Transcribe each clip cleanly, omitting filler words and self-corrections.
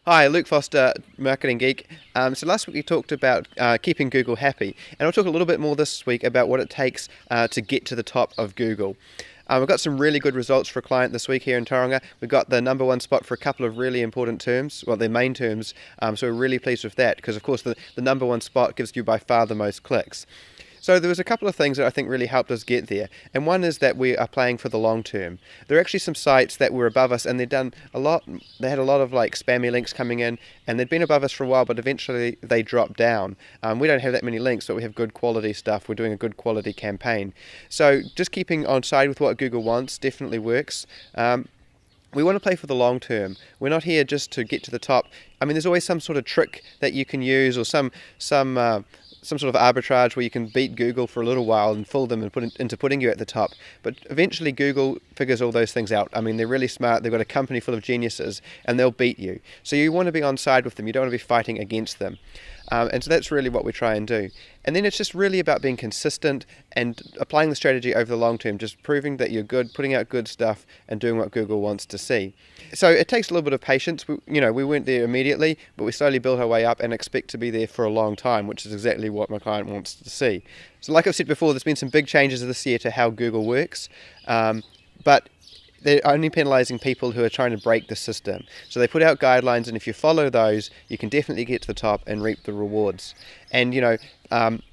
Hi, Luke Foster, Marketing Geek. So last week we talked about keeping Google happy, and I'll talk a little bit more this week about what it takes to get to the top of Google. We've got some really good results for a client this week here in Tauranga. We've got the number one spot for a couple of really important terms, well, their main terms, so we're really pleased with that because, of course, the number one spot gives you by far the most clicks. So there was a couple of things that I think really helped us get there, and one is that we are playing for the long term. There are actually some sites that were above us, and they'd done a lot. They had a lot of like spammy links coming in, and they'd been above us for a while, but eventually they dropped down. We don't have that many links, but we have good quality stuff. We're doing a good quality campaign. So just keeping on side with what Google wants definitely works. We want to play for the long term. We're not here just to get to the top. I mean, there's always some sort of trick that you can use, or some sort of arbitrage where you can beat Google for a little while and fool them and into putting you at the top. But eventually Google figures all those things out. I mean, they're really smart. They've got a company full of geniuses, and they'll beat you. So you want to be on side with them. You don't want to be fighting against them. And so that's really what we try and do. And then it's just really about being consistent and applying the strategy over the long term, just proving that you're good, putting out good stuff, and doing what Google wants to see. So it takes a little bit of patience. We weren't there immediately, but we slowly built our way up and expect to be there for a long time, which is exactly what my client wants to see. So like I've said before, there's been some big changes this year to how Google works, but they're only penalising people who are trying to break the system. So they put out guidelines, and if you follow those, you can definitely get to the top and reap the rewards. And in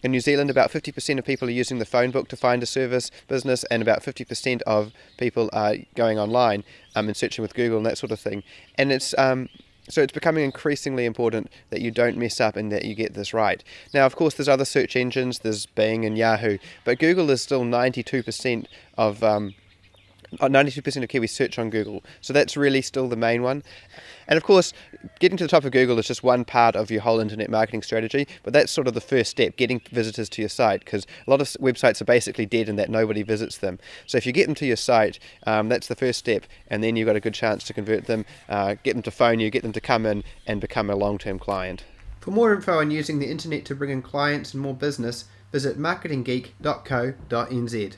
New Zealand, about 50% of people are using the phone book to find a service business, and about 50% of people are going online and searching with Google and that sort of thing. And so it's becoming increasingly important that you don't mess up and that you get this right. Now, of course, there's other search engines, there's Bing and Yahoo, but Google is still 92% of 92% of Kiwis search on Google, so that's really still the main one. And of course, getting to the top of Google is just one part of your whole internet marketing strategy, but that's sort of the first step, getting visitors to your site, because a lot of websites are basically dead in that nobody visits them. So if you get them to your site, that's the first step, and then you've got a good chance to convert them, get them to phone you, get them to come in and become a long-term client. For more info on using the internet to bring in clients and more business, visit marketinggeek.co.nz.